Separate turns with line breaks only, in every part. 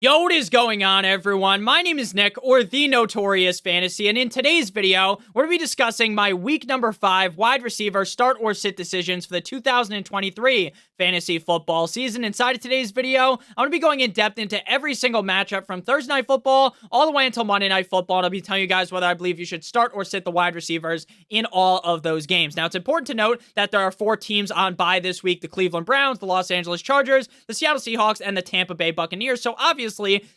Yo, what is going on, everyone? My name is Nick, or the Notorious Fantasy, and in today's video, we're going to be discussing my week number 5 wide receiver start or sit decisions for the 2023 fantasy football season. Inside of today's video, I'm going to be going in depth into every single matchup from Thursday Night Football all the way until Monday Night Football, and I'll be telling you guys whether I believe you should start or sit the wide receivers in all of those games. Now, it's important to note that there are 4 teams on bye this week: the Cleveland Browns, the Los Angeles Chargers, the Seattle Seahawks, and the Tampa Bay Buccaneers. So obviously,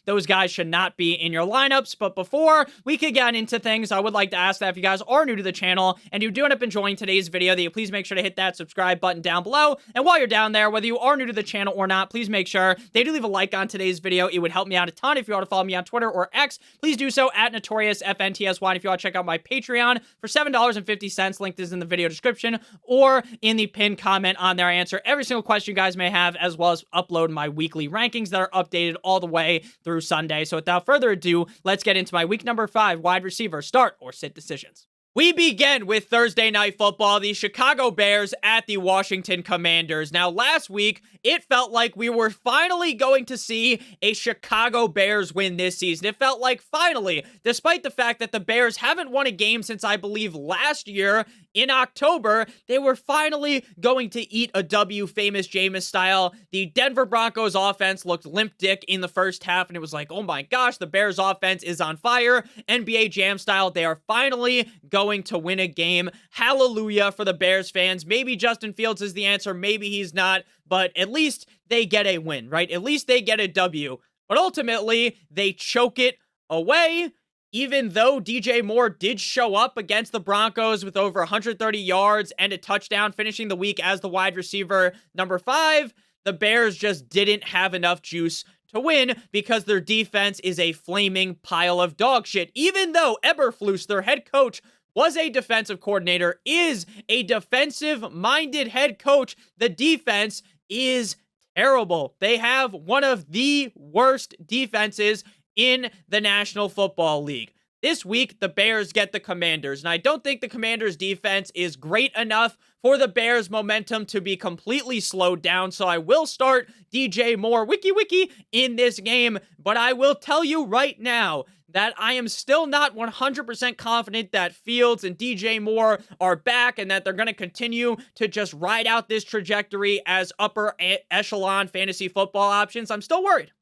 those guys should not be in your lineups. But before we could get into things, I would like to ask that if you guys are new to the channel and you do end up enjoying today's video, that you please make sure to hit that subscribe button down below. And while you're down there, whether you are new to the channel or not, please make sure that you leave a like on today's video. It would help me out a ton. If you want to follow me on Twitter or X, please do so at NotoriousFantasy. And if you want to check out my Patreon for $7.50, link is in the video description or in the pinned comment on there. I answer every single question you guys may have, as well as upload my weekly rankings that are updated all the way through Sunday. So without further ado, let's get into my week number 5 wide receiver start or sit decisions. We begin with Thursday Night Football, the Chicago Bears at the Washington Commanders. Now, last week, it felt like we were finally going to see a Chicago Bears win this season. It felt like finally, despite the fact that the Bears haven't won a game since, I believe, last year in October, they were finally going to eat a W, famous Jameis style. The Denver Broncos offense looked limp dick in the first half, and it was like, oh my gosh, the Bears offense is on fire. NBA Jam style, they are finally going to win a game. Hallelujah for the Bears fans. Maybe Justin Fields is the answer, maybe he's not, but at least they get a win, right? At least they get a W. But ultimately, they choke it away. Even though DJ Moore did show up against the Broncos with over 130 yards and a touchdown, finishing the week as the wide receiver number 5, the Bears just didn't have enough juice to win because their defense is a flaming pile of dog shit. Even though Eberflus, their head coach, was a defensive coordinator, is a defensive-minded head coach, the defense is terrible. They have one of the worst defenses in the National Football League. This week, the Bears get the Commanders, and I don't think the Commanders' defense is great enough for the Bears' momentum to be completely slowed down, so I will start DJ Moore, wiki, in this game, but I will tell you right now that I am still not 100% confident that Fields and DJ Moore are back and that they're going to continue to just ride out this trajectory as upper echelon fantasy football options. I'm still worried.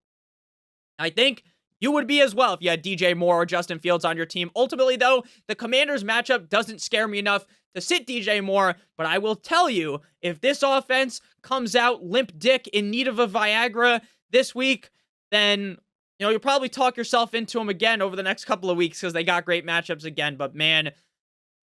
I think you would be as well if you had DJ Moore or Justin Fields on your team. Ultimately, though, the Commanders matchup doesn't scare me enough to sit DJ Moore, but I will tell you, if this offense comes out limp dick in need of a Viagra this week, then you'll probably talk yourself into them again over the next couple of weeks because they got great matchups again. But man,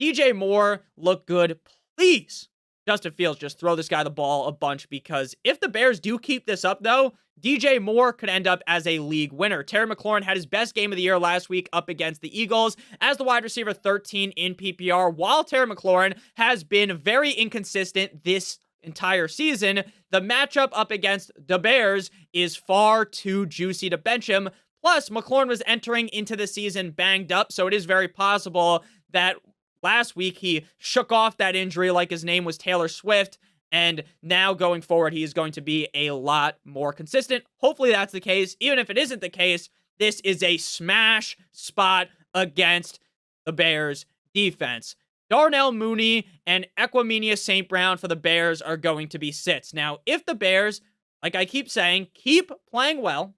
DJ Moore look good. Please, Justin Fields, just throw this guy the ball a bunch, because if the Bears do keep this up, though, DJ Moore could end up as a league winner. Terry McLaurin had his best game of the year last week up against the Eagles as the wide receiver 13 in PPR. While Terry McLaurin has been very inconsistent this entire season, the matchup up against the Bears is far too juicy to bench him. Plus, McLaurin was entering into the season banged up, so it is very possible that last week he shook off that injury like his name was Taylor Swift, and now going forward, he is going to be a lot more consistent. Hopefully that's the case. Even if it isn't the case, this is a smash spot against the Bears defense. Darnell Mooney and Equanimeous St. Brown for the Bears are going to be sits. Now, if the Bears, like I keep saying, keep playing well,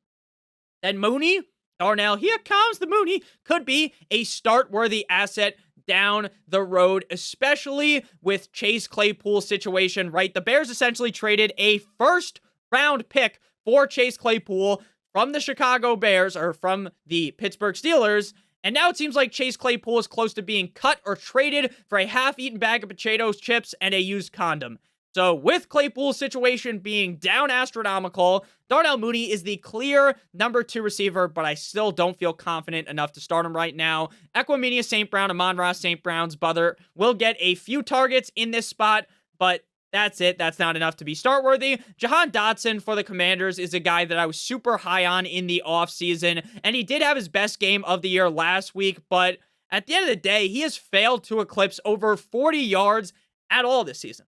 then Mooney, Darnell, here comes the Mooney, could be a start-worthy asset down the road, especially with Chase Claypool's situation, right? The Bears essentially traded a first-round pick for Chase Claypool from the Chicago Bears, or from the Pittsburgh Steelers, and now it seems like Chase Claypool is close to being cut or traded for a half-eaten bag of potato chips and a used condom. So with Claypool's situation being down astronomical, Darnell Mooney is the clear number 2 receiver, but I still don't feel confident enough to start him right now. Equanimeous St. Brown, Amon-Ra St. Brown's brother, will get a few targets in this spot, but that's it. That's not enough to be start-worthy. Jahan Dotson for the Commanders is a guy that I was super high on in the offseason, and he did have his best game of the year last week, but at the end of the day, he has failed to eclipse over 40 yards at all this season.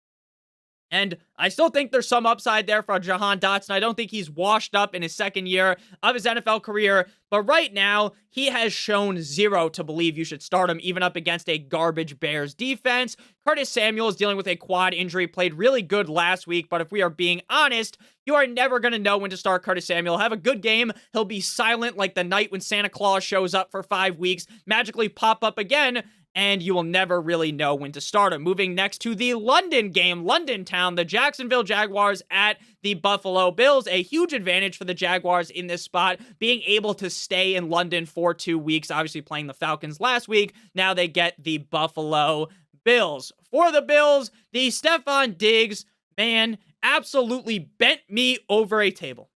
And I still think there's some upside there for Jahan Dotson. I don't think he's washed up in his second year of his NFL career. But right now, he has shown zero to believe you should start him, even up against a garbage Bears defense. Curtis Samuel is dealing with a quad injury, played really good last week. But if we are being honest, you are never going to know when to start Curtis Samuel. Have a good game. He'll be silent like the night when Santa Claus shows up for 5 weeks, magically pop up again, and you will never really know when to start him. Moving next to the London game, London Town, the Jacksonville Jaguars at the Buffalo Bills. A huge advantage for the Jaguars in this spot, being able to stay in London for 2 weeks, obviously playing the Falcons last week. Now they get the Buffalo Bills. For the Bills, the Stefon Diggs, man, absolutely bent me over a table.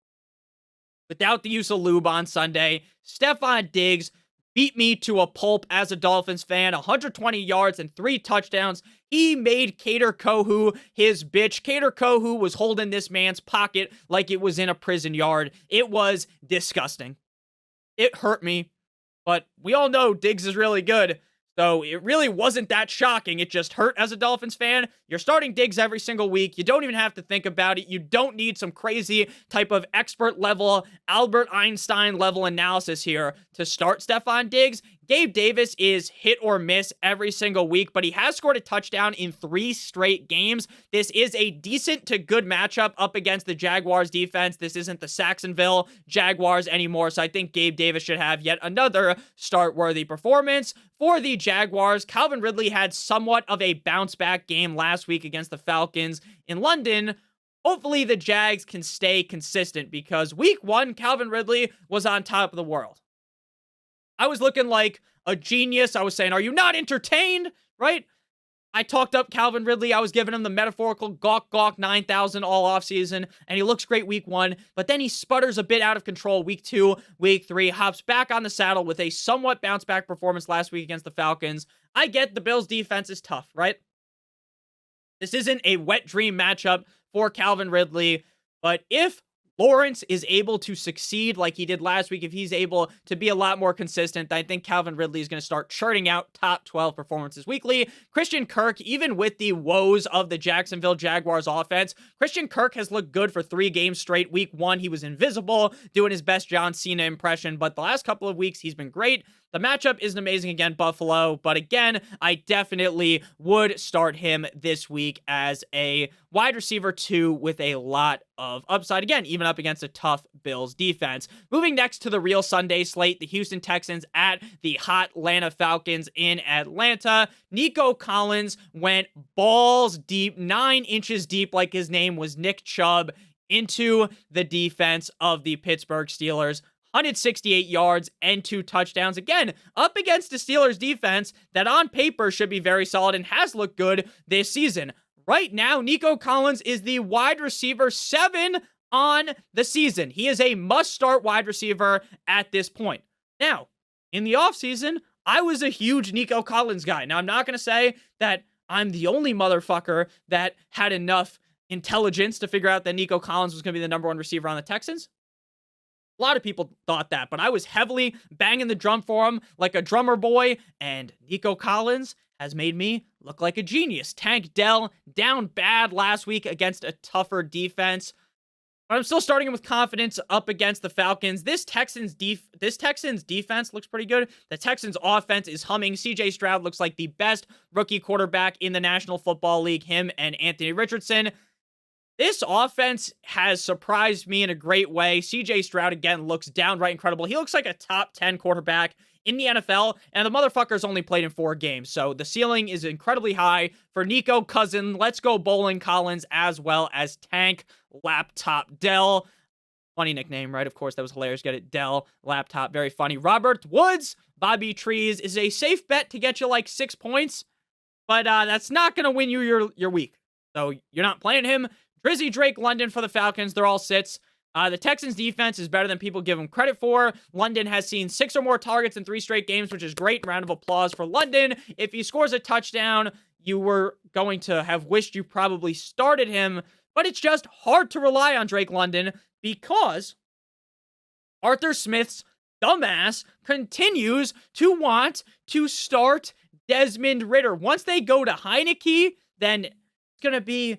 Without the use of lube on Sunday, Stefon Diggs beat me to a pulp as a Dolphins fan. 120 yards and 3 touchdowns. He made Kader Kohou his bitch. Kader Kohou was holding this man's pocket like it was in a prison yard. It was disgusting. It hurt me, but we all know Diggs is really good. So it really wasn't that shocking. It just hurt as a Dolphins fan. You're starting Diggs every single week. You don't even have to think about it. You don't need some crazy type of expert level, Albert Einstein level analysis here to start Stefon Diggs. Gabe Davis is hit or miss every single week, but he has scored a touchdown in 3 straight games. This is a decent to good matchup up against the Jaguars defense. This isn't the Jacksonville Jaguars anymore, so I think Gabe Davis should have yet another start-worthy performance. For the Jaguars, Calvin Ridley had somewhat of a bounce-back game last week against the Falcons in London. Hopefully the Jags can stay consistent because week 1, Calvin Ridley was on top of the world. I was looking like a genius. I was saying, are you not entertained? Right? I talked up Calvin Ridley. I was giving him the metaphorical gawk 9,000 all offseason, and he looks great week 1, but then he sputters a bit out of control week 2, week 3, hops back on the saddle with a somewhat bounce-back performance last week against the Falcons. I get the Bills' defense is tough, right? This isn't a wet dream matchup for Calvin Ridley, but if Lawrence is able to succeed like he did last week, if he's able to be a lot more consistent, I think Calvin Ridley is going to start churning out top 12 performances weekly. Christian Kirk, even with the woes of the Jacksonville Jaguars offense, Christian Kirk has looked good for 3 games straight. Week 1, he was invisible, doing his best John Cena impression, but the last couple of weeks, he's been great. The matchup isn't amazing against Buffalo, but again, I definitely would start him this week as a wide receiver 2 with a lot of upside. Again, even up against a tough Bills defense. Moving next to the real Sunday slate, the Houston Texans at the hot Atlanta Falcons in Atlanta. Nico Collins went balls deep, 9 inches deep, like his name was Nick Chubb, into the defense of the Pittsburgh Steelers. 168 yards and 2 touchdowns. Again, up against the Steelers defense that on paper should be very solid and has looked good this season. Right now, Nico Collins is the wide receiver 7 on the season. He is a must-start wide receiver at this point. Now, in the offseason, I was a huge Nico Collins guy. Now, I'm not going to say that I'm the only motherfucker that had enough intelligence to figure out that Nico Collins was going to be the number 1 receiver on the Texans. A lot of people thought that, but I was heavily banging the drum for him like a drummer boy, and Nico Collins has made me look like a genius. Tank Dell down bad last week against a tougher defense, but I'm still starting him with confidence up against the Falcons. This Texans defense looks pretty good. The Texans offense is humming. CJ Stroud looks like the best rookie quarterback in the National Football League, him and Anthony Richardson. This offense has surprised me in a great way. CJ Stroud, again, looks downright incredible. He looks like a top 10 quarterback in the NFL, and the motherfucker's only played in 4 games. So the ceiling is incredibly high for Nico Cousin. Let's go Bowling Collins, as well as Tank Laptop Dell. Funny nickname, right? Of course, that was hilarious. Get it? Dell Laptop. Very funny. Robert Woods, Bobby Trees is a safe bet to get you like 6 points, but that's not going to win you your week. So you're not playing him. Drizzy Drake London for the Falcons. They're all sits. The Texans defense is better than people give them credit for. London has seen 6 or more targets in 3 straight games, which is great. Round of applause for London. If he scores a touchdown, you were going to have wished you probably started him, but it's just hard to rely on Drake London because Arthur Smith's dumbass continues to want to start Desmond Ridder. Once they go to Heineke, then it's going to be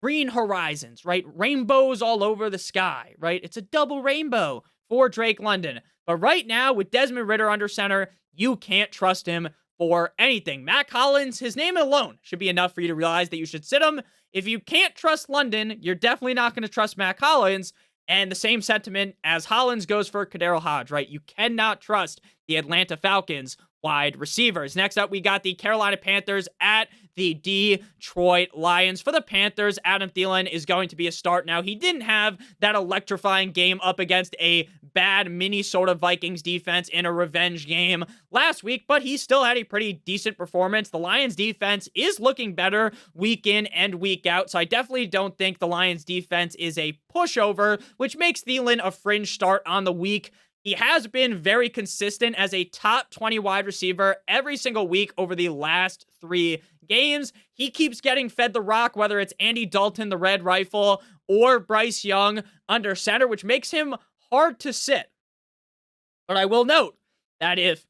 green horizons, right? Rainbows all over the sky, right? It's a double rainbow for Drake London. But right now, with Desmond Ridder under center, you can't trust him for anything. Mac Hollins, his name alone should be enough for you to realize that you should sit him. If you can't trust London, you're definitely not going to trust Mac Hollins. And the same sentiment as Hollins goes for Kadero Hodge, right? You cannot trust the Atlanta Falcons wide receivers. Next up, we got the Carolina Panthers at the Detroit Lions. For the Panthers, Adam Thielen is going to be a start now. He didn't have that electrifying game up against a bad Minnesota Vikings defense in a revenge game last week, but he still had a pretty decent performance. The Lions defense is looking better week in and week out, so I definitely don't think the Lions defense is a pushover, which makes Thielen a fringe start on the week. He has been very consistent as a top 20 wide receiver every single week over the last 3 games. He keeps getting fed the rock, whether it's Andy Dalton, the Red Rifle, or Bryce Young under center, which makes him hard to sit. But I will note that if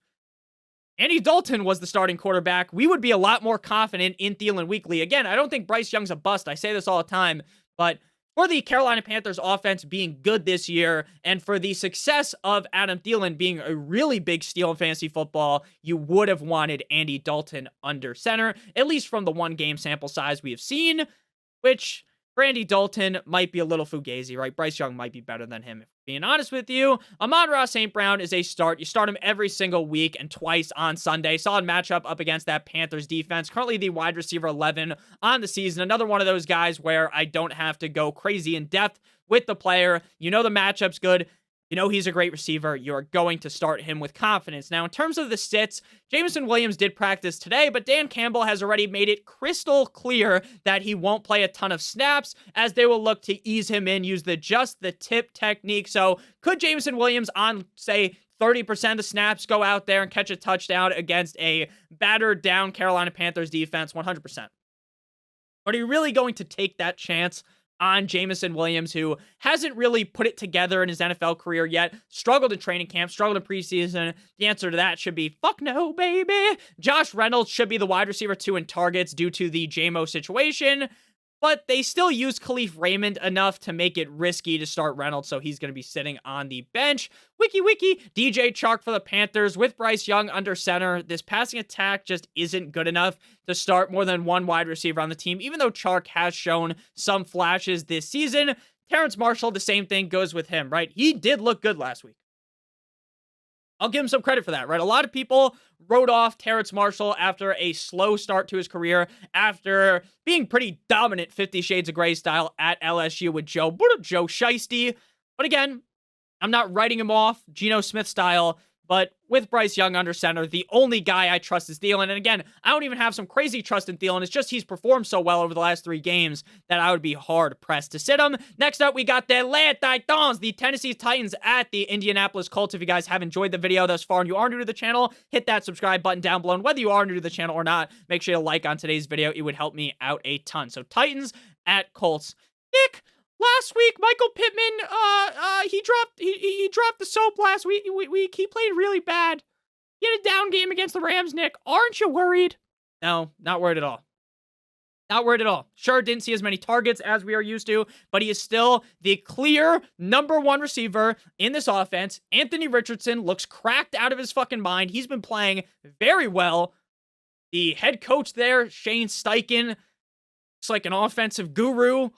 Andy Dalton was the starting quarterback, we would be a lot more confident in Thielen weekly. Again, I don't think Bryce Young's a bust. I say this all the time, but for the Carolina Panthers offense being good this year, and for the success of Adam Thielen being a really big steal in fantasy football, you would have wanted Andy Dalton under center, at least from the 1 game sample size we have seen, which for Andy Dalton might be a little fugazi, right? Bryce Young might be better than him. If being honest with you, Amon-Ra St. Brown is a start. You start him every single week and twice on Sunday. Solid matchup up against that Panthers defense. Currently the wide receiver 11 on the season. Another one of those guys where I don't have to go crazy in depth with the player. You know the matchup's good. You know he's a great receiver. You're going to start him with confidence. Now, in terms of the sits, Jameson Williams did practice today, but Dan Campbell has already made it crystal clear that he won't play a ton of snaps, as they will look to ease him in, use the just the tip technique. So could Jameson Williams on, say, 30% of the snaps go out there and catch a touchdown against a battered down Carolina Panthers defense? 100%. But are you really going to take that chance on Jameson Williams, who hasn't really put it together in his NFL career yet, struggled in training camp, struggled in preseason? The answer to that should be, fuck no, baby. Josh Reynolds should be the wide receiver 2 in targets due to the JMO situation, but they still use Khalif Raymond enough to make it risky to start Reynolds, so he's going to be sitting on the bench. Wiki, DJ Chark for the Panthers with Bryce Young under center. This passing attack just isn't good enough to start more than 1 wide receiver on the team, even though Chark has shown some flashes this season. Terrence Marshall, the same thing goes with him, right? He did look good last week. I'll give him some credit for that, right? A lot of people wrote off Terrence Marshall after a slow start to his career, after being pretty dominant 50 Shades of Grey style at LSU with Joe Shiesty. But again, I'm not writing him off Geno Smith style, but with Bryce Young under center, the only guy I trust is Thielen. And again, I don't even have some crazy trust in Thielen. It's just he's performed so well over the last 3 games that I would be hard-pressed to sit him. Next up, we got the Atlanta Titans, the Tennessee Titans at the Indianapolis Colts. If you guys have enjoyed the video thus far and you are new to the channel, hit that subscribe button down below. And whether you are new to the channel or not, make sure to like on today's video. It would help me out a ton. So Titans at Colts. Nick, last week, Michael Pittman, he dropped the soap last week. He played really bad. He had a down game against the Rams, Nick. Aren't you worried? No, not worried at all. Not worried at all. Sure, didn't see as many targets as we are used to, but he is still the clear #1 receiver in this offense. Anthony Richardson looks cracked out of his fucking mind. He's been playing very well. The head coach there, Shane Steichen, looks like an offensive guru.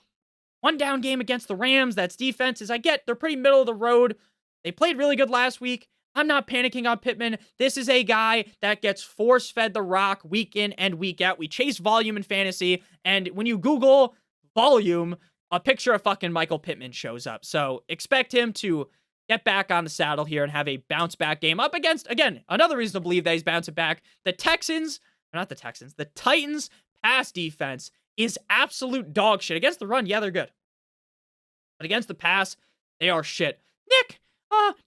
1 down game against the Rams. That's defenses. I get they're pretty middle of the road. They played really good last week. I'm not panicking on Pittman. This is a guy that gets force-fed the rock week in and week out. We chase volume in fantasy, and when you Google volume, a picture of fucking Michael Pittman shows up. So expect him to get back on the saddle here and have a bounce-back game up against, again, another reason to believe that he's bouncing back. The Titans pass defense is absolute dog shit. Against the run, yeah, they're good. But against the pass, they are shit. Nick,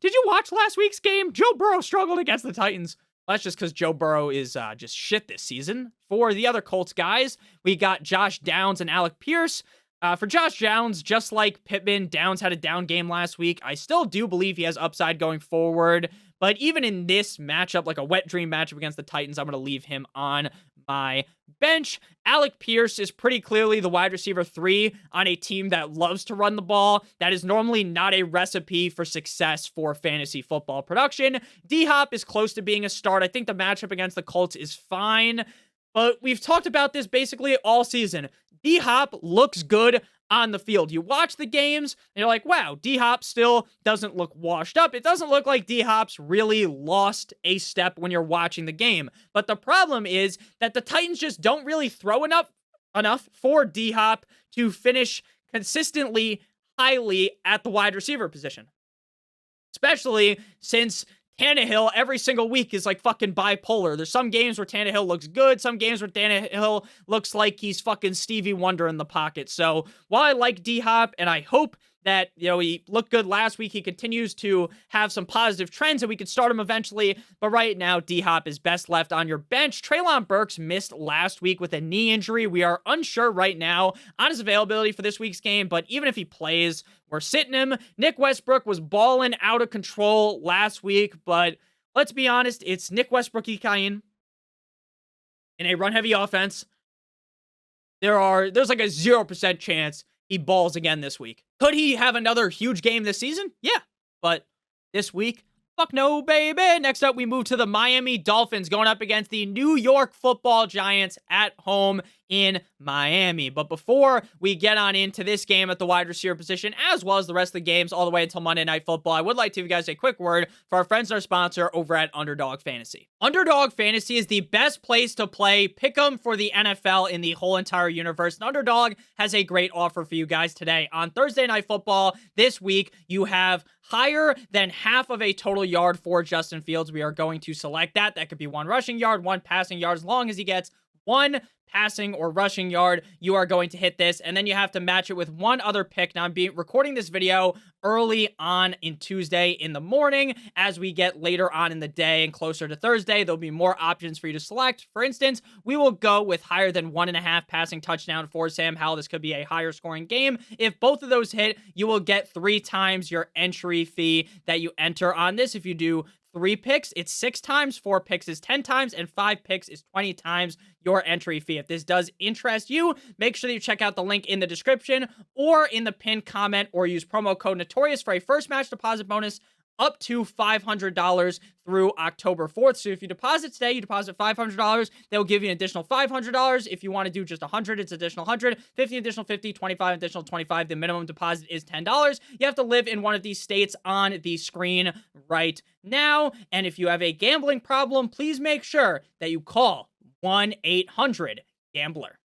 did you watch last week's game? Joe Burrow struggled against the Titans. Well, that's just because Joe Burrow is just shit this season. For the other Colts guys, we got Josh Downs and Alec Pierce. For Josh Downs, just like Pittman, Downs had a down game last week. I still do believe he has upside going forward. But even in this matchup, like a wet dream matchup against the Titans, I'm going to leave him on my bench. Alec Pierce is pretty clearly the wide receiver 3 on a team that loves to run the ball. That is normally not a recipe for success for fantasy football production. D-Hop is close to being a start. I think the matchup against the Colts is fine, but we've talked about this basically all season. D-Hop looks good on the field. You watch the games, and you're like, wow, D-Hop still doesn't look washed up. It doesn't look like D-Hop's really lost a step when you're watching the game. But the problem is that the Titans just don't really throw enough for D-Hop to finish consistently highly at the wide receiver position. Especially since Tannehill every single week is like fucking bipolar. There's some games where Tannehill looks good, some games where Tannehill looks like he's fucking Stevie Wonder in the pocket. So while I like D-Hop and I hope that, he looked good last week, he continues to have some positive trends and we could start him eventually. But right now, D-Hop is best left on your bench. Treylon Burks missed last week with a knee injury. We are unsure right now on his availability for this week's game, but even if he plays, we're sitting him. Nick Westbrook was balling out of control last week, but let's be honest, it's Nick Westbrook-Ikayin in a run-heavy offense. There's like a 0% chance he balls again this week. Could he have another huge game this season? Yeah, but this week, fuck no, baby. Next up, we move to the Miami Dolphins going up against the New York Football Giants at home in Miami. But before we get on into this game at the wide receiver position, as well as the rest of the games all the way until Monday Night Football, I would like to give you guys a quick word for our friends and our sponsor over at Underdog Fantasy. Underdog Fantasy is the best place to play pick'em for the NFL in the whole entire universe. And Underdog has a great offer for you guys today. On Thursday Night Football this week, you have higher than half of a total yard for Justin Fields. We are going to select that. That could be 1 rushing yard, 1 passing yard. As long as he gets 1 passing or rushing yard, you are going to hit this. And then you have to match it with 1 other pick. Now, I'm recording this video early on in Tuesday in the morning. As we get later on in the day and closer to Thursday, there'll be more options for you to select. For instance, we will go with higher than 1.5 passing touchdown for Sam Howell. This could be a higher scoring game. If both of those hit, you will get 3 times your entry fee that you enter on this. If you do 3 picks, it's 6 times, 4 picks is 10 times, and 5 picks is 20 times your entry fee. If this does interest you, make sure that you check out the link in the description or in the pinned comment, or use promo code Notorious for a first match deposit bonus up to $500 through October 4th. So if you deposit today, you deposit $500, they'll give you an additional $500. If you want to do just 100, it's additional 100, 50 additional 50, 25 additional 25. The minimum deposit is $10. You have to live in one of these states on the screen right now. And if you have a gambling problem, please make sure that you call 1-800-GAMBLER.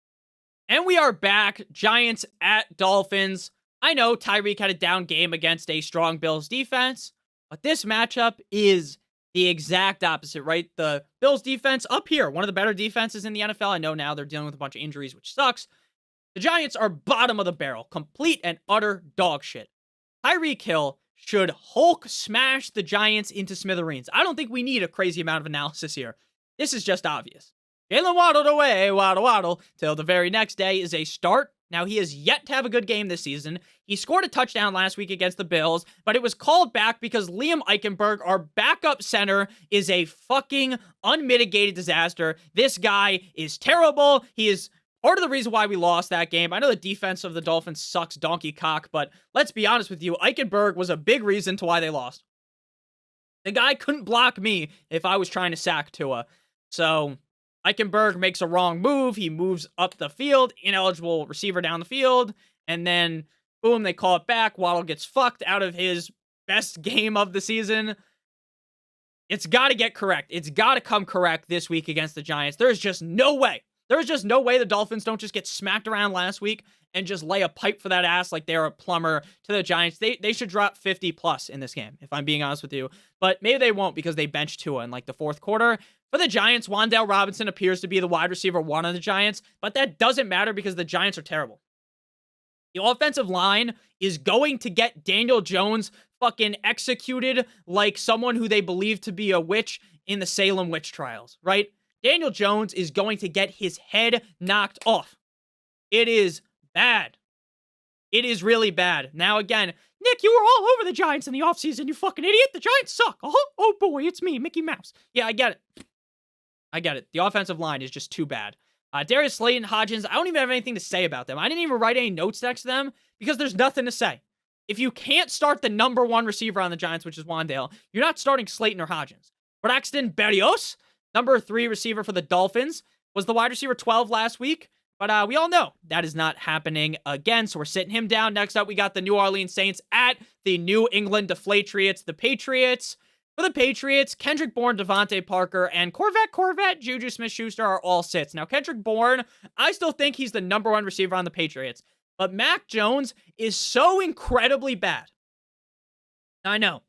And we are back. Giants at Dolphins. I know Tyreek had a down game against a strong Bills defense, but this matchup is the exact opposite, right? The Bills defense up here, one of the better defenses in the NFL. I know now they're dealing with a bunch of injuries, which sucks. The Giants are bottom of the barrel, complete and utter dog shit. Tyreek Hill should Hulk smash the Giants into smithereens. I don't think we need a crazy amount of analysis here. This is just obvious. Jalen waddled away, waddle, till the very next day is a start. Now, he has yet to have a good game this season. He scored a touchdown last week against the Bills, but it was called back because Liam Eichenberg, our backup center, is a fucking unmitigated disaster. This guy is terrible. He is part of the reason why we lost that game. I know the defense of the Dolphins sucks donkey cock, but let's be honest with you, Eichenberg was a big reason to why they lost. The guy couldn't block me if I was trying to sack Tua. So Eichenberg makes a wrong move. He moves up the field, ineligible receiver down the field, and then boom, they call it back. Waddle gets fucked out of his best game of the season. It's got to get correct. It's got to come correct this week against the Giants. There's just no way. There's just no way the Dolphins don't just get smacked around last week and just lay a pipe for that ass like they're a plumber to the Giants. They should drop 50 plus in this game, if I'm being honest with you. But maybe they won't because they benched Tua in like the 4th quarter. For the Giants, Wan'Dale Robinson appears to be the wide receiver 1 on the Giants, but that doesn't matter because the Giants are terrible. The offensive line is going to get Daniel Jones fucking executed like someone who they believe to be a witch in the Salem witch trials, right? Daniel Jones is going to get his head knocked off. It is bad. It is really bad. Now, again, Nick, you were all over the Giants in the offseason, you fucking idiot. The Giants suck. Oh boy, it's me, Mickey Mouse. Yeah, I get it. I get it. The offensive line is just too bad. Darius Slayton, Hodgins, I don't even have anything to say about them. I didn't even write any notes next to them because there's nothing to say. If you can't start the number one receiver on the Giants, which is Wandale, you're not starting Slayton or Hodgins. Braxton Berrios, number 3 receiver for the Dolphins, was the wide receiver 12 last week. But we all know that is not happening again, so we're sitting him down. Next up, we got the New Orleans Saints at the New England Deflatriots, the Patriots. For the Patriots, Kendrick Bourne, Devontae Parker, and Corvette, Juju Smith-Schuster are all sits. Now, Kendrick Bourne, I still think he's the number 1 receiver on the Patriots. But Mac Jones is so incredibly bad. I know.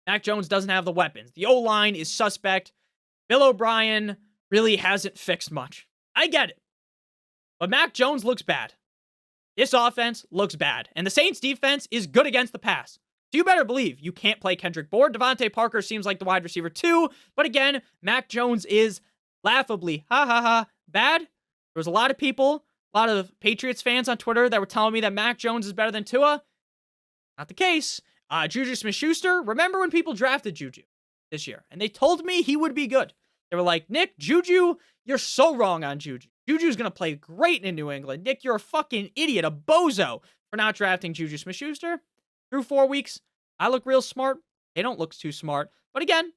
Mac Jones doesn't have the weapons. The O-line is suspect. Bill O'Brien really hasn't fixed much. I get it. But Mac Jones looks bad. This offense looks bad. And the Saints defense is good against the pass. So you better believe you can't play Kendrick Bourne. Devontae Parker seems like the wide receiver too. But again, Mac Jones is laughably, bad. There was a lot of people, a lot of Patriots fans on Twitter that were telling me that Mac Jones is better than Tua. Not the case. Juju Smith-Schuster, remember when people drafted Juju this year? And they told me he would be good. They were like, Nick, Juju, you're so wrong on Juju. Juju's going to play great in New England. Nick, you're a fucking idiot, a bozo for not drafting Juju Smith-Schuster. Through 4 weeks, I look real smart. They don't look too smart. But again,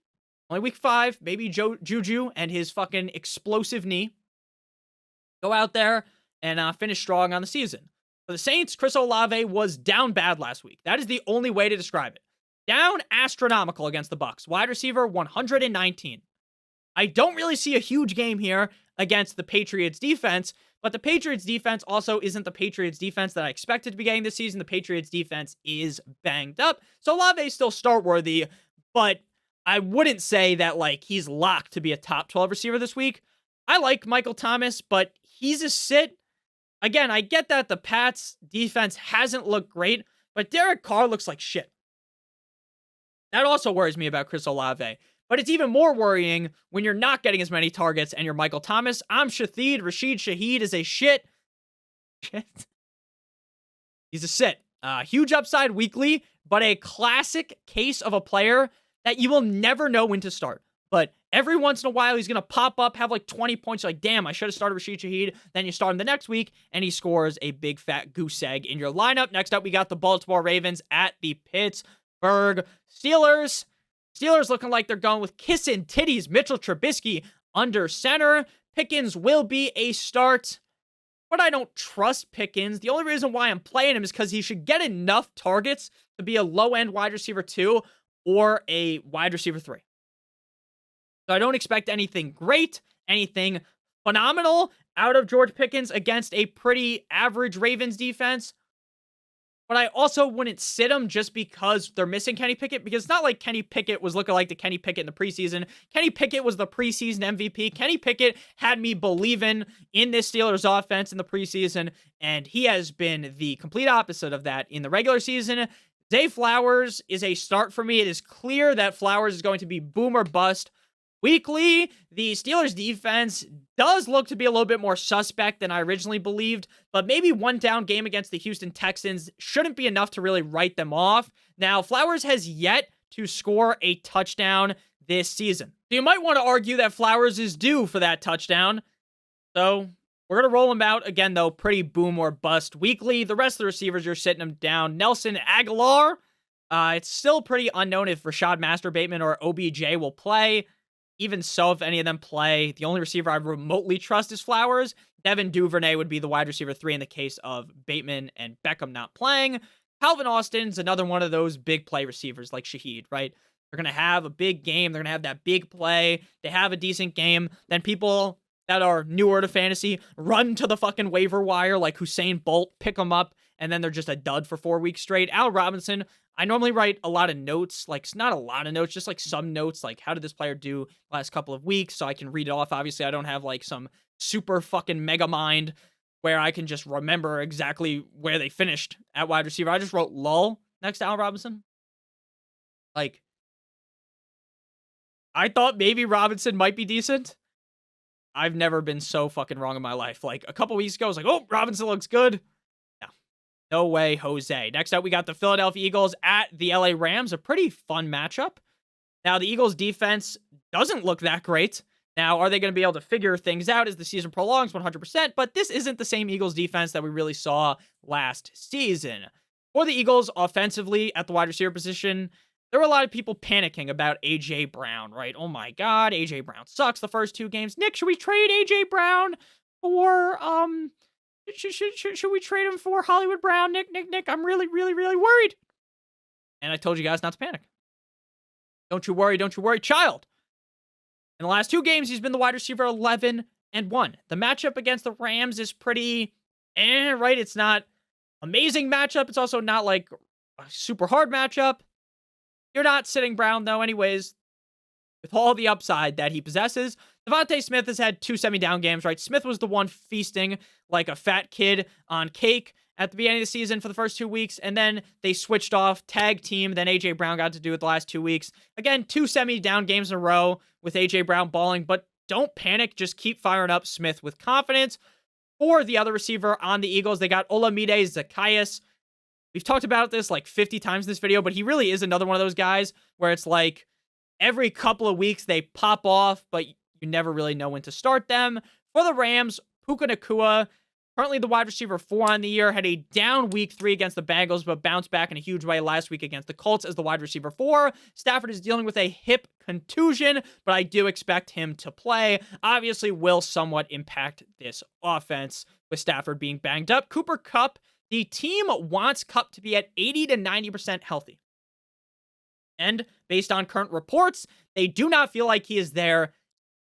only week 5, maybe Juju and his fucking explosive knee go out there and finish strong on the season. For the Saints, Chris Olave was down bad last week. That is the only way to describe it. Down astronomical against the Bucs. Wide receiver 119. I don't really see a huge game here against the Patriots defense, but the Patriots defense also isn't the Patriots defense that I expected to be getting this season. The Patriots defense is banged up. So Olave is still start worthy, but I wouldn't say that like he's locked to be a top 12 receiver this week. I like Michael Thomas, but he's a sit. Again, I get that the Pats defense hasn't looked great, but Derek Carr looks like shit. That also worries me about Chris Olave. But it's even more worrying when you're not getting as many targets and you're Michael Thomas. Rashid Shaheed is a shit. He's a sit. Huge upside weekly, but a classic case of a player that you will never know when to start. But every once in a while, he's going to pop up, have like 20 points. You're like, damn, I should have started Rashid Shaheed. Then you start him the next week, and he scores a big fat goose egg in your lineup. Next up, we got the Baltimore Ravens at the Pittsburgh Steelers. Steelers looking like they're going with kissing titties. Mitchell Trubisky under center. Pickens will be a start, but I don't trust Pickens. The only reason why I'm playing him is because he should get enough targets to be a low-end wide receiver 2 or a wide receiver 3. So I don't expect anything great, anything phenomenal out of George Pickens against a pretty average Ravens defense. But I also wouldn't sit him just because they're missing Kenny Pickett, because it's not like Kenny Pickett was looking like the Kenny Pickett in the preseason. Kenny Pickett was the preseason MVP. Kenny Pickett had me believing in this Steelers offense in the preseason, and he has been the complete opposite of that in the regular season. Zay Flowers is a start for me. It is clear that Flowers is going to be boom or bust. Weekly, the Steelers defense does look to be a little bit more suspect than I originally believed, but maybe one down game against the Houston Texans shouldn't be enough to really write them off. Now, Flowers has yet to score a touchdown this season. So you might want to argue that Flowers is due for that touchdown. So we're going to roll him out again, though, pretty boom or bust weekly. The rest of the receivers, you're sitting them down. Nelson Aguilar, it's still pretty unknown if Rashad Master-Bateman or OBJ will play. Even so, if any of them play, the only receiver I remotely trust is Flowers. Devin Duvernay would be the wide receiver 3 in the case of Bateman and Beckham not playing. Calvin Austin's another one of those big play receivers like Shaheed, right? They're going to have a big game. They're going to have that big play. They have a decent game. Then people that are newer to fantasy run to the fucking waiver wire like Usain Bolt, pick them up, and then they're just a dud for 4 weeks straight. Al Robinson, I normally write a lot of notes, like not a lot of notes, just like some notes, like how did this player do last couple of weeks, so I can read it off. Obviously, I don't have like some super fucking mega mind where I can just remember exactly where they finished at wide receiver. I just wrote lull next to Al Robinson. Like, I thought maybe Robinson might be decent. I've never been so fucking wrong in my life. Like, a couple weeks ago, I was like, oh, Robinson looks good. No way, Jose. Next up, we got the Philadelphia Eagles at the LA Rams. A pretty fun matchup. Now, the Eagles defense doesn't look that great. Now, are they going to be able to figure things out as the season prolongs? 100%, but this isn't the same Eagles defense that we really saw last season. For the Eagles, offensively, at the wide receiver position, there were a lot of people panicking about A.J. Brown, right? Oh my God, A.J. Brown sucks the first 2 games. Nick, should we trade A.J. Brown for, should we trade him for Hollywood Brown? Nick, I'm really worried. And I told you guys not to panic. Don't you worry, child. In the last 2 games, he's been the wide receiver 11-1. The matchup against the Rams is pretty right? It's not amazing matchup. It's also not like a super hard matchup. You're not sitting Brown, though, anyways, with all the upside that he possesses. Devontae Smith has had 2 semi-down games, right? Smith was the one feasting like a fat kid on cake at the beginning of the season for the first 2 weeks, and then they switched off tag team. Then A.J. Brown got to do it the last 2 weeks. Again, 2 semi-down games in a row with A.J. Brown balling, but don't panic. Just keep firing up Smith with confidence. For the other receiver on the Eagles, they got Olamide Zaccheaus. We've talked about this like 50 times in this video, but he really is another one of those guys where it's like every couple of weeks they pop off, but you never really know when to start them. For the Rams, Puka Nacua, currently the wide receiver 4 on the year, had a down week 3 against the Bengals, but bounced back in a huge way last week against the Colts as the wide receiver 4. Stafford is dealing with a hip contusion, but I do expect him to play. Obviously, will somewhat impact this offense with Stafford being banged up. Cooper Kupp, the team wants Kupp to be at 80 to 90% healthy. And based on current reports, they do not feel like he is there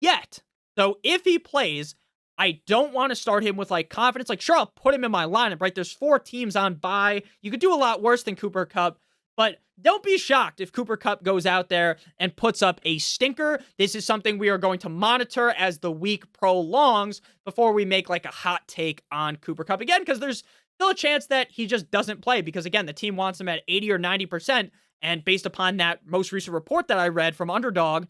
yet. So if he plays, I don't want to start him with like confidence. Like, sure, I'll put him in my lineup, right? There's 4 teams on bye. You could do a lot worse than Cooper Kupp, but don't be shocked if Cooper Kupp goes out there and puts up a stinker. This is something we are going to monitor as the week prolongs before we make like a hot take on Cooper Kupp again, because there's still a chance that he just doesn't play because, again, the team wants him at 80 or 90%. And based upon that most recent report that I read from Underdog,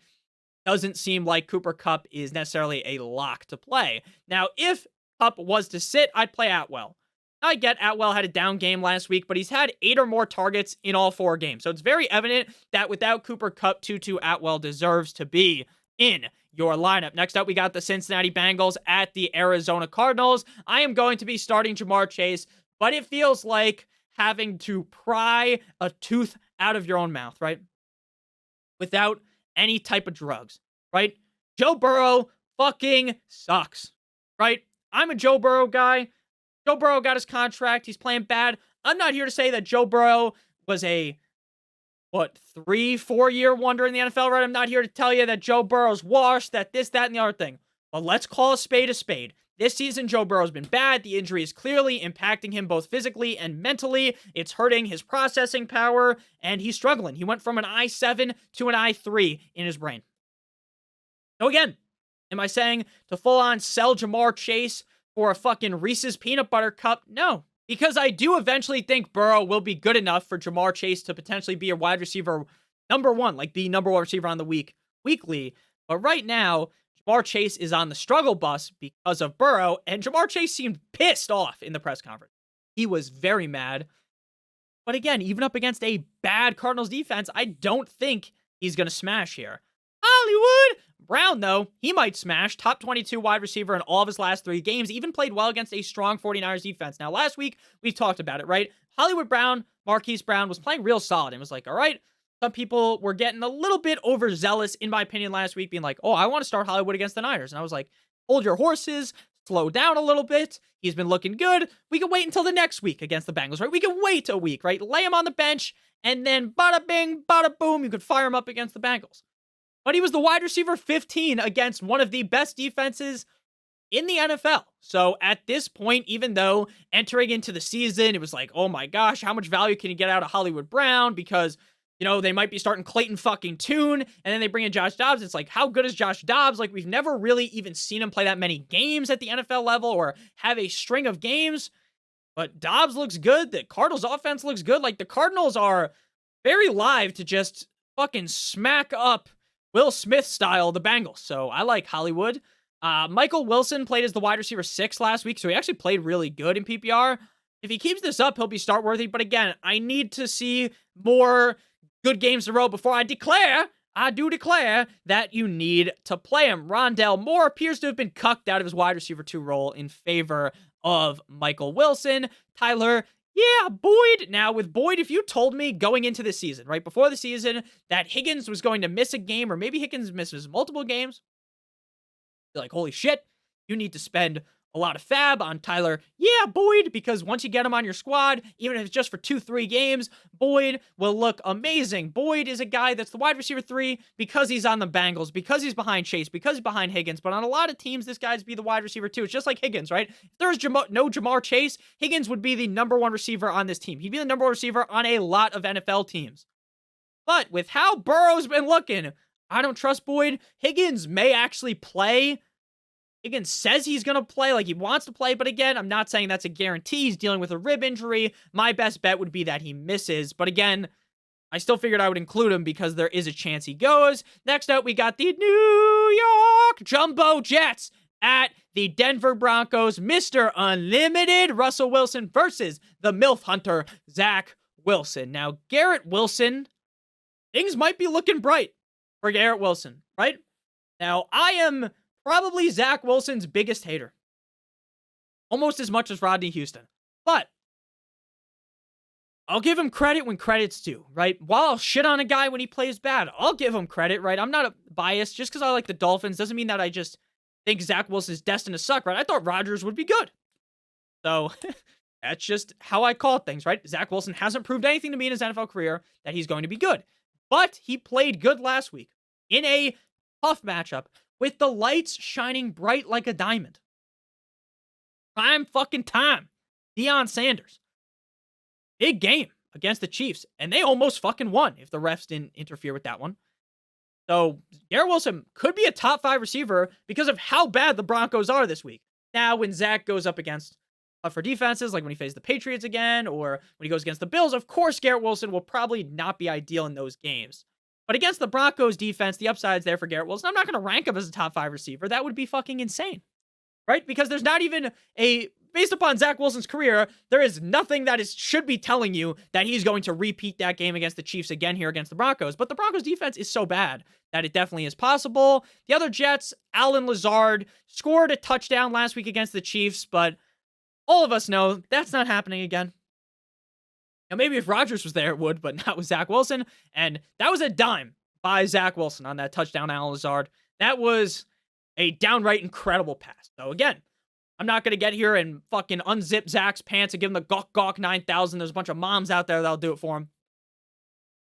doesn't seem like Cooper Kupp is necessarily a lock to play. Now, if Kupp was to sit, I'd play Atwell. I get Atwell had a down game last week, but he's had 8 or more targets in all 4 games. So it's very evident that without Cooper Kupp, Tutu Atwell deserves to be in your lineup. Next up, we got the Cincinnati Bengals at the Arizona Cardinals. I am going to be starting Ja'Marr Chase, but it feels like having to pry a tooth out of your own mouth, right? Without any type of drugs, right? Joe Burrow fucking sucks, right? I'm a Joe Burrow guy. Joe Burrow got his contract. He's playing bad. I'm not here to say that Joe Burrow was a, 3-4 year wonder in the NFL, right? I'm not here to tell you that Joe Burrow's washed, that this, that, and the other thing. But let's call a spade a spade. This season, Joe Burrow's been bad. The injury is clearly impacting him both physically and mentally. It's hurting his processing power, and he's struggling. He went from an I7 to an I3 in his brain. So again, am I saying to full-on sell Ja'Marr Chase for a fucking Reese's Peanut Butter Cup? No, because I do eventually think Burrow will be good enough for Ja'Marr Chase to potentially be a wide receiver number 1, like the number 1 receiver on the weekly. But right now, Ja'Marr Chase is on the struggle bus because of Burrow, and Ja'Marr Chase seemed pissed off in the press conference. He was very mad. But again, even up against a bad Cardinals defense, I don't think he's going to smash here. Hollywood Brown, though, he might smash. Top 22 wide receiver in all of his last 3 games. Even played well against a strong 49ers defense. Now, last week, we talked about it, right? Hollywood Brown, Marquise Brown, was playing real solid and was like, all right, some people were getting a little bit overzealous, in my opinion, last week, being like, oh, I want to start Hollywood against the Niners. And I was like, hold your horses, slow down a little bit. He's been looking good. We can wait until the next week against the Bengals, right? We can wait a week, right? Lay him on the bench, and then bada bing, bada boom, you could fire him up against the Bengals. But he was the wide receiver 15 against one of the best defenses in the NFL. So at this point, even though entering into the season, it was like, oh my gosh, how much value can you get out of Hollywood Brown? Because, you know, they might be starting Clayton fucking Tune, and then they bring in Josh Dobbs. It's like, how good is Josh Dobbs? Like, we've never really even seen him play that many games at the NFL level or have a string of games. But Dobbs looks good. The Cardinals offense looks good. Like, the Cardinals are very live to just fucking smack up Will Smith style the Bengals. So I like Hollywood. Michael Wilson played as the wide receiver 6 last week, so he actually played really good in PPR. If he keeps this up, he'll be start worthy. But again, I need to see more good games in a row before I declare I do declare that you need to play him. Rondale Moore appears to have been cucked out of his wide receiver 2 role in favor of Michael Wilson. Tyler, yeah, Boyd. Now, with Boyd, if you told me going into the season, right before the season, that Higgins was going to miss a game, or maybe Higgins misses multiple games, you're like, holy shit, you need to spend a lot of fab on Tyler. Yeah, Boyd, because once you get him on your squad, even if it's just for 2-3 games, Boyd will look amazing. Boyd is a guy that's the wide receiver 3 because he's on the Bengals, because he's behind Chase, because he's behind Higgins. But on a lot of teams, this guy's be the wide receiver 2. It's just like Higgins, right? If there's no Jamar Chase, Higgins would be the number 1 receiver on this team. He'd be the number 1 receiver on a lot of NFL teams. But with how Burrow's been looking, I don't trust Boyd. Higgins may actually play. Higgins says he's going to play, like he wants to play, but again, I'm not saying that's a guarantee. He's dealing with a rib injury. My best bet would be that he misses, but again, I still figured I would include him because there is a chance he goes. Next up, we got the New York Jumbo Jets at the Denver Broncos. Mr. Unlimited Russell Wilson versus the MILF Hunter, Zach Wilson. Now, Garrett Wilson, things might be looking bright for Garrett Wilson, right? Now, I am probably Zach Wilson's biggest hater. Almost as much as Rodney Houston. But I'll give him credit when credit's due, right? While I'll shit on a guy when he plays bad, I'll give him credit, right? I'm not biased. Just because I like the Dolphins doesn't mean that I just think Zach Wilson's destined to suck, right? I thought Rodgers would be good. So that's just how I call things, right? Zach Wilson hasn't proved anything to me in his NFL career that he's going to be good. But he played good last week in a tough matchup with the lights shining bright like a diamond. Prime fucking time. Deion Sanders. Big game against the Chiefs. And they almost fucking won if the refs didn't interfere with that one. So Garrett Wilson could be a top 5 receiver because of how bad the Broncos are this week. Now, when Zach goes up against for defenses, like when he faces the Patriots again, or when he goes against the Bills, of course Garrett Wilson will probably not be ideal in those games. But against the Broncos defense, the upside's there for Garrett Wilson. I'm not going to rank him as a top 5 receiver. That would be fucking insane, right? Because there's not even based upon Zach Wilson's career, there is nothing that should be telling you that he's going to repeat that game against the Chiefs again here against the Broncos. But the Broncos defense is so bad that it definitely is possible. The other Jets, Allen Lazard, scored a touchdown last week against the Chiefs, but all of us know that's not happening again. Now, maybe if Rodgers was there, it would, but not with Zach Wilson. And that was a dime by Zach Wilson on that touchdown, Allen Lazard. That was a downright incredible pass. So again, I'm not going to get here and fucking unzip Zach's pants and give him the Gawk Gawk 9000. There's a bunch of moms out there that'll do it for him.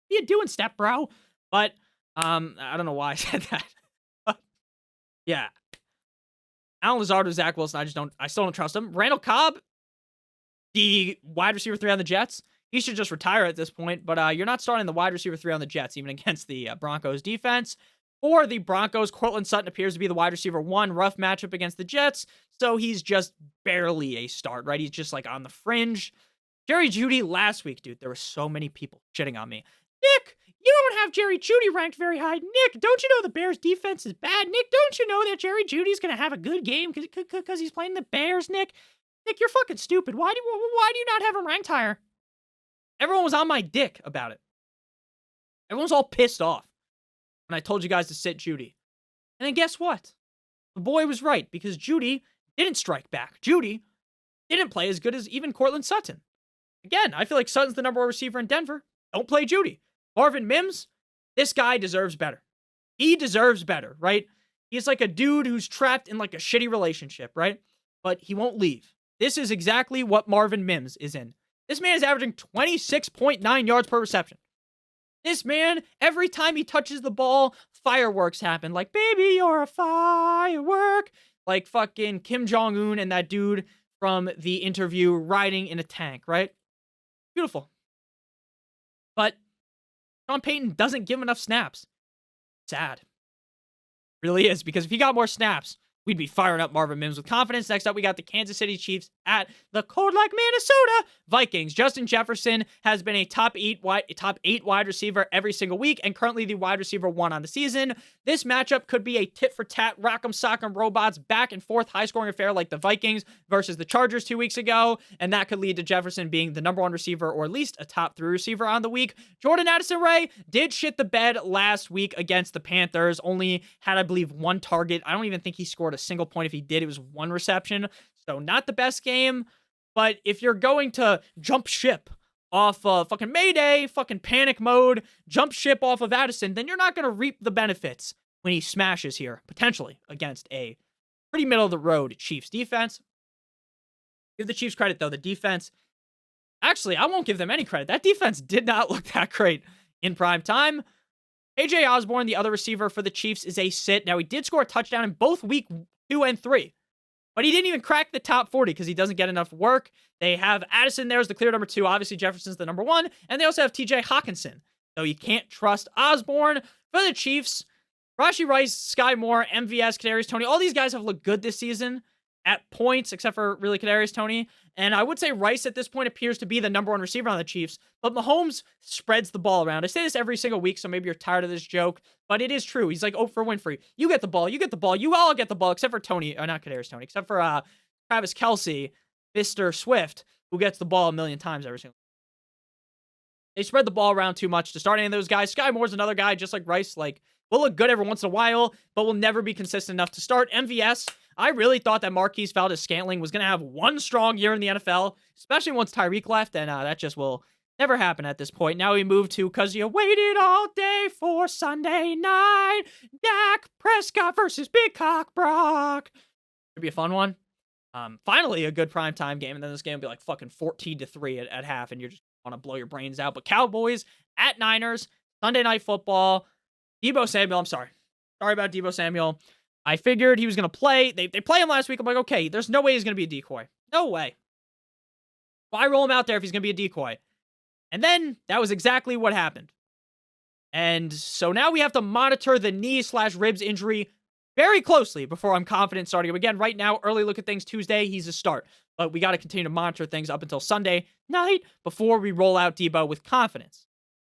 What are you doing, step bro? But, I don't know why I said that. But, yeah. Allen Lazard with Zach Wilson, I still don't trust him. Randall Cobb, the wide receiver 3 on the Jets, he should just retire at this point, but you're not starting the wide receiver 3 on the Jets, even against the Broncos defense. For the Broncos, Courtland Sutton appears to be the wide receiver 1, rough matchup against the Jets, so he's just barely a start, right? He's just like on the fringe. Jerry Jeudy last week, dude, there were so many people shitting on me. Nick, you don't have Jerry Jeudy ranked very high. Nick, don't you know the Bears defense is bad? Nick, don't you know that Jerry Judy's going to have a good game because he's playing the Bears, Nick? Nick, you're fucking stupid. Why do you not have him ranked higher? Everyone was on my dick about it. Everyone was all pissed off when I told you guys to sit Jeudy. And then guess what? The boy was right, because Jeudy didn't strike back. Jeudy didn't play as good as even Courtland Sutton. Again, I feel like Sutton's the number 1 receiver in Denver. Don't play Jeudy. Marvin Mims, this guy deserves better. He deserves better, right? He's like a dude who's trapped in like a shitty relationship, right? But he won't leave. This is exactly what Marvin Mims is in. This man is averaging 26.9 yards per reception. This man, every time he touches the ball, fireworks happen. Like, baby, you're a firework. Like fucking Kim Jong-un and that dude from The Interview riding in a tank, right? Beautiful. But Sean Payton doesn't give him enough snaps. Sad. Really is, because if he got more snaps, we'd be firing up Marvin Mims with confidence. Next up, we got the Kansas City Chiefs at the cold like Minnesota Vikings. Justin Jefferson has been a top eight wide receiver every single week, and currently the wide receiver 1 on the season. This matchup could be a tit-for-tat, rock'em sock'em robots, back and forth, high-scoring affair like the Vikings versus the Chargers 2 weeks ago, and that could lead to Jefferson being the number 1 receiver, or at least a top 3 receiver on the week. Jordan Addison-Ray did shit the bed last week against the Panthers. Only had, I believe, 1 target. I don't even think he scored a single point. If he did, it was 1 reception. So not the best game. But if you're going to jump ship off fucking Mayday, fucking panic mode, jump ship off of Addison, then you're not going to reap the benefits when he smashes here, potentially, against a pretty middle-of-the-road Chiefs defense. Give the Chiefs credit, though. The defense, actually, I won't give them any credit. That defense did not look that great in prime time. AJ Osborne, the other receiver for the Chiefs, is a sit. Now, he did score a touchdown in both week 2 and 3, but he didn't even crack the top 40 because he doesn't get enough work. They have Addison there as the clear number 2. Obviously, Jefferson's the number 1, and they also have TJ Hawkinson. So you can't trust Osborne. For the Chiefs, Rashee Rice, Sky Moore, MVS, Kadarius Toney, all these guys have looked good this season at points, except for really Kadarius Toney. And I would say Rice at this point appears to be the number 1 receiver on the Chiefs, but Mahomes spreads the ball around. I say this every single week, so maybe you're tired of this joke, but it is true. He's like Oprah Winfrey. You get the ball, you all get the ball, except for Tony, or not Kadarius Toney, except for Travis Kelce, Mr. Swift, who gets the ball a million times every single. They spread the ball around too much to start any of those guys. Sky Moore's another guy, just like Rice, like, will look good every once in a while, but will never be consistent enough to start. MVS, I really thought that Marquise Valdes-Scantling was going to have one strong year in the NFL, especially once Tyreek left, and that just will never happen at this point. Now we move to, because you waited all day for Sunday night, Dak Prescott versus Big Cock Brock. Should be a fun one. Finally, a good primetime game, and then this game will be like fucking 14-3 at half, and you're just want to blow your brains out. But Cowboys at Niners, Sunday Night Football. Deebo Samuel, I'm sorry. Sorry about Deebo Samuel. I figured he was going to play. They play him last week. I'm like, okay, there's no way he's going to be a decoy. No way. Why roll him out there if he's going to be a decoy? And then that was exactly what happened. And so now we have to monitor the knee/ribs injury very closely before I'm confident starting him again. Right now, early look at things Tuesday, he's a start. But we got to continue to monitor things up until Sunday night before we roll out Deebo with confidence.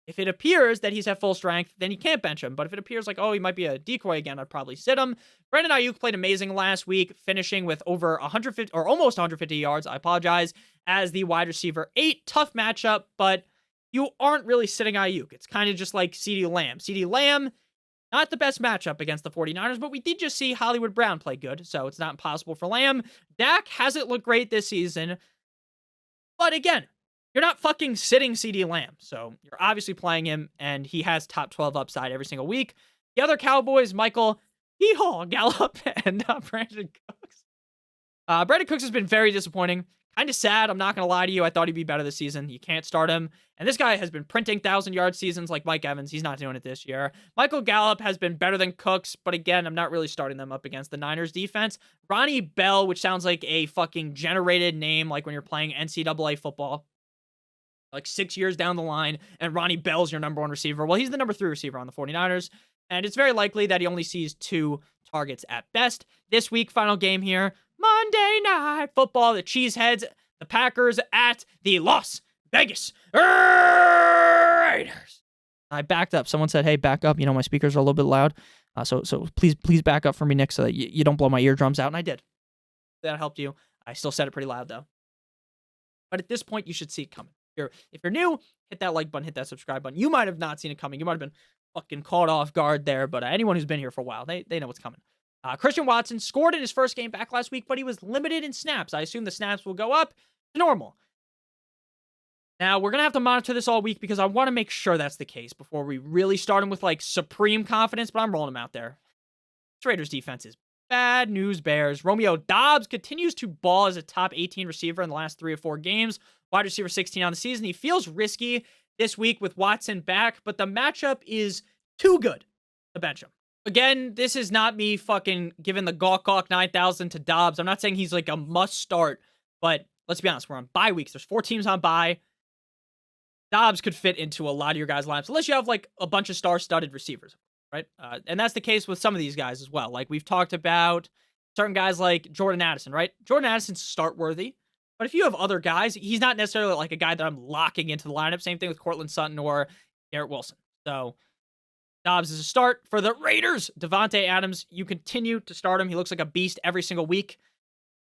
If it appears that he's at full strength, then you can't bench him. But if it appears like, oh, he might be a decoy again, I'd probably sit him. Brandon Ayuk played amazing last week, finishing with over 150 or almost 150 yards. I apologize, as the wide receiver 8. Tough matchup, but you aren't really sitting Ayuk. It's kind of just like CeeDee Lamb. CeeDee Lamb, not the best matchup against the 49ers, but we did just see Hollywood Brown play good, so it's not impossible for Lamb. Dak hasn't looked great this season, but again, you're not fucking sitting CeeDee Lamb, so you're obviously playing him, and he has top 12 upside every single week. The other Cowboys, Michael Gallup and Brandon Cooks. Brandon Cooks has been very disappointing. Kind of sad, I'm not going to lie to you. I thought he'd be better this season. You can't start him. And this guy has been printing 1,000-yard seasons like Mike Evans. He's not doing it this year. Michael Gallup has been better than Cooks, but again, I'm not really starting them up against the Niners defense. Ronnie Bell, which sounds like a fucking generated name, like when you're playing NCAA football, like 6 years down the line, and Ronnie Bell's your number 1 receiver. Well, he's the number 3 receiver on the 49ers, and it's very likely that he only sees 2 targets at best. This week, final game here, Monday Night Football, the Cheeseheads, the Packers at the Las Vegas Raiders. I backed up. Someone said, hey, back up. You know, my speakers are a little bit loud. So please back up for me, Nick, so that you don't blow my eardrums out. And I did. That helped you. I still said it pretty loud, though. But at this point, you should see it coming. If you're new, hit that like button, hit that subscribe button. You might have not seen it coming. You might have been fucking caught off guard there, but anyone who's been here for a while, they know what's coming. Christian Watson scored in his first game back last week, but he was limited in snaps. I assume the snaps will go up to normal. Now, we're going to have to monitor this all week because I want to make sure that's the case before we really start him with, like, supreme confidence, but I'm rolling him out there. This Raiders defense is bad news bears. Romeo Doubs continues to ball as a top 18 receiver in the last 3 or 4 games. Wide receiver 16 on the season. He feels risky this week with Watson back, but the matchup is too good to bench him. Again, this is not me fucking giving the Gawk 9,000 to Doubs. I'm not saying he's like a must start, but let's be honest, we're on bye weeks. There's 4 teams on bye. Doubs could fit into a lot of your guys' lineups, unless you have like a bunch of star-studded receivers, right? And that's the case with some of these guys as well. Like we've talked about certain guys like Jordan Addison, right? Jordan Addison's start worthy. But if you have other guys, he's not necessarily like a guy that I'm locking into the lineup. Same thing with Cortland Sutton or Garrett Wilson. So Dobbs is a start for the Raiders. Devontae Adams, you continue to start him. He looks like a beast every single week.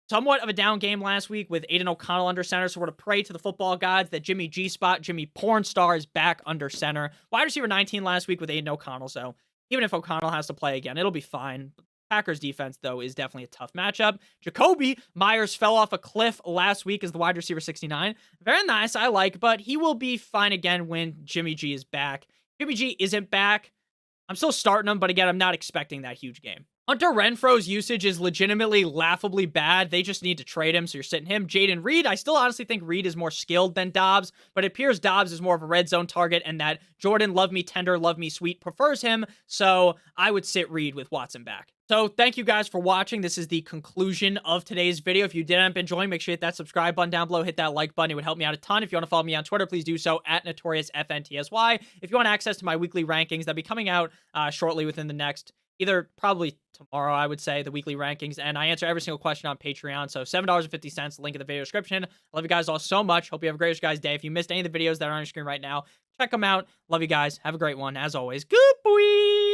Somewhat of a down game last week with Aiden O'Connell under center, so we're to pray to the football gods that Jimmy G spot, Jimmy Pornstar is back under center. Wide receiver 19 last week with Aiden O'Connell, so even if O'Connell has to play again, it'll be fine. Packers defense, though, is definitely a tough matchup. Jacoby Myers fell off a cliff last week as the wide receiver 69. Very nice, I like, but he will be fine again when Jimmy G is back. Jimmy G isn't back. I'm still starting him, but again, I'm not expecting that huge game. Hunter Renfro's usage is legitimately laughably bad. They just need to trade him, so you're sitting him. Jaden Reed, I still honestly think Reed is more skilled than Dobbs, but it appears Dobbs is more of a red zone target and that Jordan, love me tender, love me sweet, prefers him, so I would sit Reed with Watson back. So thank you guys for watching. This is the conclusion of today's video. If you did end up enjoying, make sure you hit that subscribe button down below, hit that like button. It would help me out a ton. If you want to follow me on Twitter, please do so at NotoriousFantasy. If you want access to my weekly rankings, that'll be coming out shortly within the next either probably tomorrow, I would say, the weekly rankings. And I answer every single question on Patreon. So $7.50, link in the video description. I love you guys all so much. Hope you have a great guys' day. If you missed any of the videos that are on your screen right now, check them out. Love you guys. Have a great one. As always, good boy.